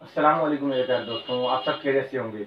अस्सलाम वालेकुम मेरे प्यारे दोस्तों, आप सब खैरियत से होंगे।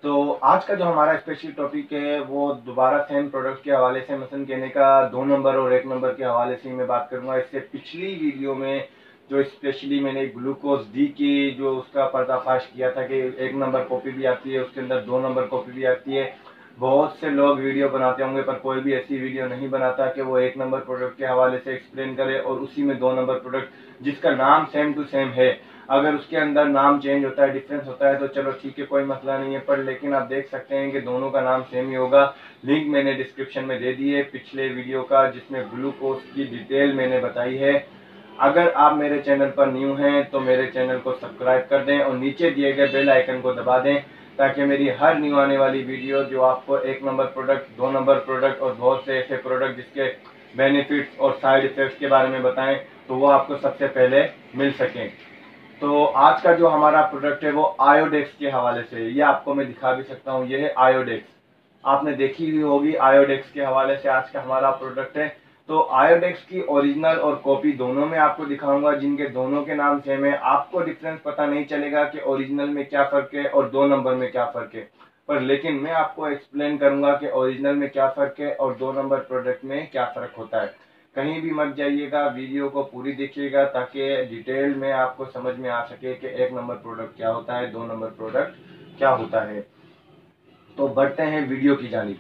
तो आज का जो हमारा स्पेशल टॉपिक है वो दोबारा सेम प्रोडक्ट के हवाले से मसलन कहने का 2 नंबर और 1 नंबर के हवाले से मैं बात करूंगा। इससे पिछली वीडियो में जो स्पेशली मैंने ग्लूकोज डी की जो उसका पर्दाफाश किया था कि 1 नंबर कॉपी भी आती है, उसके अंदर 2 नंबर कॉपी भी आती है। बहुत से लोग वीडियो बनाते होंगे पर कोई भी ऐसी वीडियो नहीं बनाता कि वो 1 नंबर प्रोडक्ट के हवाले से एक्सप्लेन करे और उसी में 2 नंबर प्रोडक्ट जिसका नाम सेम टू सेम है, अगर उसके अंदर नाम चेंज होता है, डिफरेंस होता है तो चलो ठीक है, कोई मसला नहीं है। पर लेकिन आप देख सकते हैं कि दोनों का नाम सेम ही होगा। लिंक मैंने डिस्क्रिप्शन में दे दी है पिछले वीडियो का जिसमें ग्लूकोज की डिटेल मैंने बताई है। अगर आप मेरे चैनल पर न्यू हैं तो मेरे चैनल को सब्सक्राइब कर दें और नीचे दिए गए बेल आइकन को दबा दें ताकि मेरी हर न्यू आने वाली वीडियो जो आपको 1 नंबर प्रोडक्ट, 2 नंबर प्रोडक्ट और बहुत से ऐसे प्रोडक्ट जिसके बेनिफिट्स और साइड इफेक्ट्स के बारे में बताएं तो वो आपको सबसे पहले मिल सकें। तो आज का जो हमारा प्रोडक्ट है वो आयोडेक्स के हवाले से, ये आपको मैं दिखा भी सकता हूँ। ये है आयोडेक्स, आपने देखी हुई होगी। आयोडेक्स के हवाले से आज का हमारा प्रोडक्ट है। तो आयोडेक्स की ओरिजिनल और कॉपी दोनों में आपको दिखाऊंगा, जिनके दोनों के नाम सेम है। आपको डिफरेंस पता नहीं चलेगा कि ओरिजिनल में क्या फर्क है और 2 नंबर में क्या फर्क है, पर लेकिन मैं आपको एक्सप्लेन करूंगा कि ओरिजिनल में क्या फर्क है और 2 नंबर प्रोडक्ट में क्या फर्क होता है। कहीं भी मत जाइएगा, वीडियो को पूरी देखिएगा ताकि डिटेल में आपको समझ में आ सके कि 1 नंबर प्रोडक्ट क्या होता है, 2 नंबर प्रोडक्ट क्या होता है। तो बढ़ते हैं वीडियो की जानिब।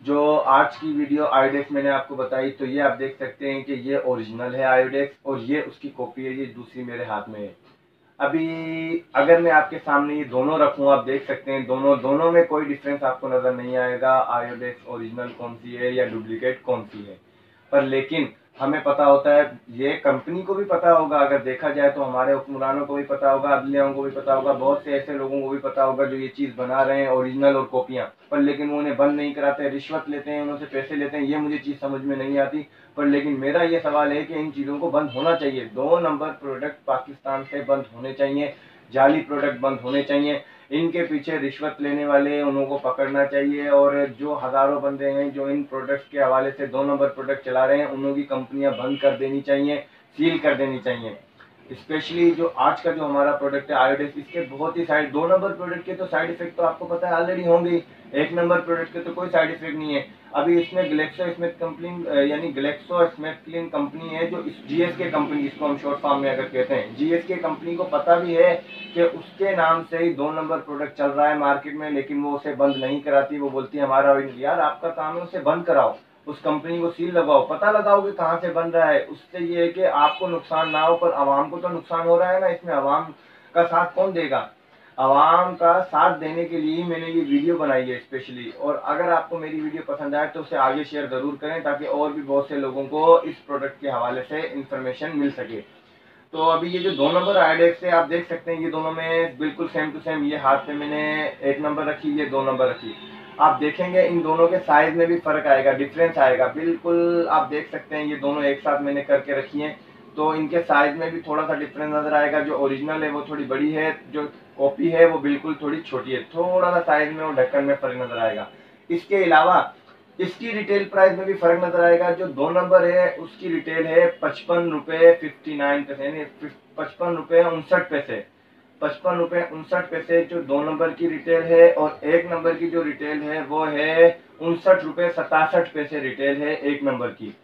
जो आज की वीडियो आयोडेक्स मैंने आपको बताई, तो ये आप देख सकते हैं कि ये ओरिजिनल है आयोडेक्स और ये उसकी कॉपी है, ये दूसरी मेरे हाथ में है। अभी अगर मैं आपके सामने ये दोनों रखूं, आप देख सकते हैं दोनों दोनों में कोई डिफरेंस आपको नजर नहीं आएगा, आयोडेक्स ओरिजिनल कौन सी है या डुप्लीकेट कौन सी है। पर लेकिन हमें पता होता है, ये कंपनी को भी पता होगा, अगर देखा जाए तो हमारे हुक्मरानों को भी पता होगा, अदलियाओं को भी पता होगा, बहुत से ऐसे लोगों को भी पता होगा जो ये चीज बना रहे हैं ओरिजिनल और कॉपियां, पर लेकिन वो उन्हें बंद नहीं कराते, रिश्वत लेते हैं, उनसे पैसे लेते हैं। ये मुझे चीज समझ में नहीं आती। पर लेकिन मेरा ये सवाल है कि इन चीजों को बंद होना चाहिए। 2 नंबर प्रोडक्ट पाकिस्तान से बंद होने चाहिए, जाली प्रोडक्ट बंद होने चाहिए। इनके पीछे रिश्वत लेने वाले उनको पकड़ना चाहिए और जो हजारों बंदे हैं जो इन प्रोडक्ट्स के हवाले से 2 नंबर प्रोडक्ट चला रहे हैं, उन्हों की कंपनियां बंद कर देनी चाहिए, सील कर देनी चाहिए। स्पेशली जो आज का जो हमारा प्रोडक्ट है आयोडेक्स, इसके बहुत ही साइड, 2 नंबर प्रोडक्ट के तो साइड इफेक्ट तो आपको पता है ऑलरेडी होंगे, 1 नंबर प्रोडक्ट के तो कोई साइड इफेक्ट नहीं है। अभी इसमें ग्लेक्सो स्मिथ कंपनी यानी ग्लेक्सो स्मिथ क्लीन कंपनी है जो जीएसके कंपनी, जिसको हम शॉर्ट फॉर्म में अगर कहते हैं, जीएसके कंपनी को पता भी है कि उसके नाम से ही 2 नंबर प्रोडक्ट चल रहा है मार्केट में, लेकिन वो उसे बंद नहीं कराती। वो बोलती है हमारा यार आपका काम है उसे बंद कराओ, उस कंपनी को सील लगाओ, पता लगाओगे कहाँ से बन रहा है। उससे ये है कि आपको नुकसान ना हो पर आवाम को तो नुकसान हो रहा है ना। इसमें आवाम का साथ कौन देगा? आवाम का साथ देने के लिए मैंने ये वीडियो बनाई है स्पेशली। और अगर आपको मेरी वीडियो पसंद आए तो उसे आगे शेयर जरूर करें ताकि और भी बहुत से लोगों को इस प्रोडक्ट के हवाले से इंफॉर्मेशन मिल सके। तो अभी ये जो 2 नंबर आयोडेक्स है, आप देख सकते हैं ये दोनों में बिल्कुल सेम टू सेम। ये हाथ पे मैंने 1 नंबर रखी, ये 2 नंबर रखी। आप देखेंगे इन दोनों के साइज में भी फर्क आएगा, डिफरेंस आएगा बिल्कुल। आप देख सकते हैं ये दोनों एक साथ मैंने करके रखी हैं तो इनके साइज में भी थोड़ा सा डिफरेंस नजर आएगा। जो ओरिजिनल है वो थोड़ी बड़ी है, जो कॉपी है वो बिल्कुल थोड़ी छोटी है, थोड़ा सा साइज में और ढक्कन में फर्क नजर आएगा। इसके अलावा इसकी रिटेल प्राइस में भी फर्क नजर आएगा। जो 2 नंबर है उसकी रिटेल है 55 रुपए 59 पैसे, यानी 55 रुपए 59 पैसे, 55 रुपए 59 पैसे जो 2 नंबर की रिटेल है। और 1 नंबर की जो रिटेल है वो है 59 रुपए 67 पैसे रिटेल है 1 नंबर की।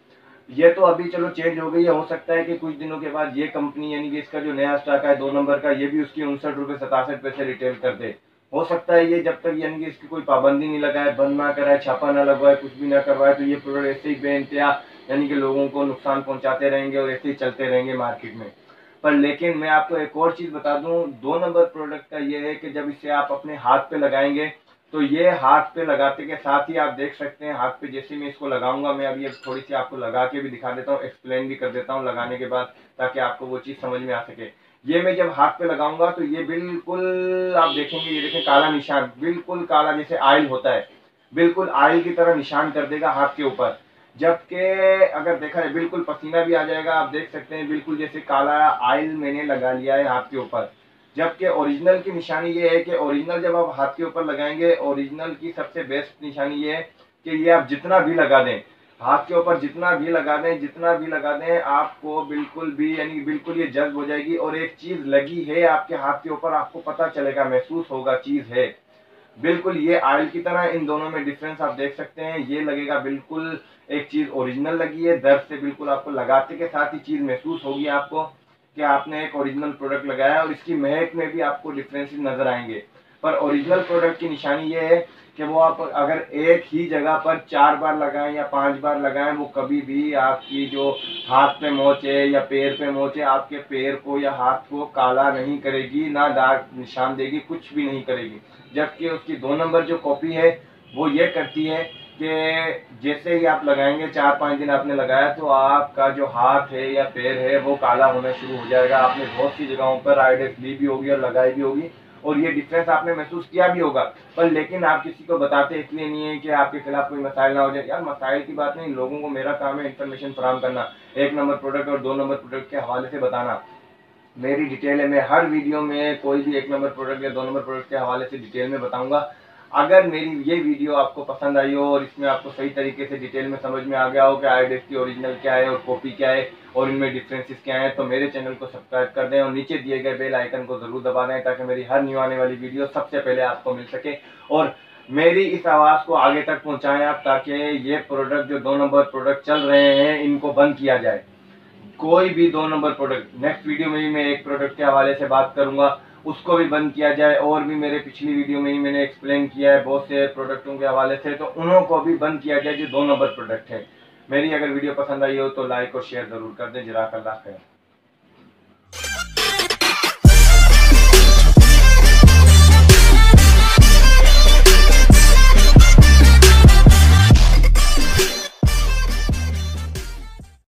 ये तो अभी चलो चेंज हो गई है, हो सकता है कि कुछ दिनों के बाद ये कंपनी यानी कि इसका जो नया स्टॉक है 2 नंबर का, ये भी उसकी 59 रुपए 67 पैसे रिटेल कर दे। हो सकता है ये जब तक यानी कि इसकी कोई पाबंदी नहीं लगाए, बंद ना कराए, छापा ना लगवाए, कुछ भी ना करवाए, तो ये प्रोडक्ट ऐसे ही बेइंतहा यानी कि लोगों को नुकसान पहुंचाते रहेंगे और ऐसे ही चलते रहेंगे मार्केट में। पर लेकिन मैं आपको एक और चीज बता दूं, 2 नंबर प्रोडक्ट का ये है कि जब इसे आप अपने हाथ पे लगाएंगे तो ये हाथ पे लगाते के साथ ही आप देख सकते हैं हाथ पे, जैसे मैं इसको लगाऊंगा, मैं अभी थोड़ी सी आपको लगा के भी दिखा देता हूँ, एक्सप्लेन भी कर देता हूँ लगाने के बाद ताकि आपको वो चीज समझ में आ सके। ये मैं जब हाथ पे लगाऊंगा तो ये बिल्कुल आप देखेंगे, ये देखें काला निशान, बिल्कुल काला जैसे आयल होता है, बिल्कुल आयल की तरह निशान कर देगा हाथ के ऊपर। जबकि अगर देखा जाए बिल्कुल पसीना भी आ जाएगा, आप देख सकते हैं बिल्कुल जैसे काला आयल मैंने लगा लिया है हाथ के ऊपर। जबकि ओरिजिनल की निशानी ये है कि ओरिजिनल जब आप हाथ के ऊपर लगाएंगे, ओरिजिनल की सबसे बेस्ट निशानी ये है कि ये आप जितना भी लगा दें, हाथ के ऊपर जितना भी लगा दें, जितना भी लगा दें, आपको बिल्कुल भी यानी बिल्कुल ये जज्ब हो जाएगी। और एक चीज लगी है आपके हाथ के ऊपर, आपको पता चलेगा, महसूस होगा चीज है बिल्कुल ये ऑयल की तरह। इन दोनों में डिफरेंस आप देख सकते हैं। ये लगेगा बिल्कुल एक चीज ओरिजिनल लगी है, दर्द से बिल्कुल आपको लगाते के साथ ही चीज महसूस होगी आपको कि आपने एक ओरिजिनल प्रोडक्ट लगाया। और इसकी महक में भी आपको डिफरेंसेस नजर आएंगे। पर ओरिजिनल प्रोडक्ट की निशानी ये है कि वो आप अगर एक ही जगह पर 4 बार लगाएं या 5 बार लगाएं, वो कभी भी आपकी जो हाथ पे मोच है या पैर पे मोच है, आपके पैर को या हाथ को काला नहीं करेगी, ना दाग निशान देगी, कुछ भी नहीं करेगी। जबकि उसकी 2 नंबर जो कॉपी है वो ये करती है कि जैसे ही आप लगाएंगे, 4-5 दिन आपने लगाया, तो आपका जो हाथ है या पैर है वो काला होना शुरू हो जाएगा। आपने बहुत सी जगहों पर आइडेक्स ली भी होगी और लगाई भी होगी, और ये डिफरेंस आपने महसूस किया भी होगा। पर लेकिन आप किसी को बताते इसलिए नहीं है कि आपके खिलाफ कोई मसाइल ना हो जाए। यार मसाइल की बात नहीं, लोगों को मेरा काम है इन्फॉर्मेशन फराहम करना, 1 नंबर प्रोडक्ट और 2 नंबर प्रोडक्ट के हवाले से बताना। मेरी डिटेल है, मैं हर वीडियो में कोई भी 1 नंबर प्रोडक्ट या 2 नंबर प्रोडक्ट के हवाले से डिटेल में बताऊंगा। अगर मेरी ये वीडियो आपको पसंद आई हो और इसमें आपको सही तरीके से डिटेल में समझ में आ गया हो कि आईडेक्स की ओरिजिनल क्या है और कॉपी क्या है और इनमें डिफरेंसेस क्या है, तो मेरे चैनल को सब्सक्राइब कर दें और नीचे दिए गए बेल आइकन को जरूर दबा दें, ताकि मेरी हर न्यू आने वाली वीडियो सबसे पहले आपको मिल सके। और मेरी इस आवाज़ को आगे तक पहुंचाएं आप, ताकि ये प्रोडक्ट जो 2 नंबर प्रोडक्ट चल रहे हैं इनको बंद किया जाए। कोई भी 2 नंबर प्रोडक्ट, नेक्स्ट वीडियो में भी मैं एक प्रोडक्ट के हवाले से बात करूंगा, उसको भी बंद किया जाए। और भी मेरे पिछली वीडियो में ही मैंने एक्सप्लेन किया है बहुत से प्रोडक्टों के हवाले से, तो उन्हों को भी बंद किया जाए जो 2 नंबर प्रोडक्ट है। मेरी अगर वीडियो पसंद आई हो तो लाइक और शेयर जरूर कर दें। जज़ाकल्लाह खैर।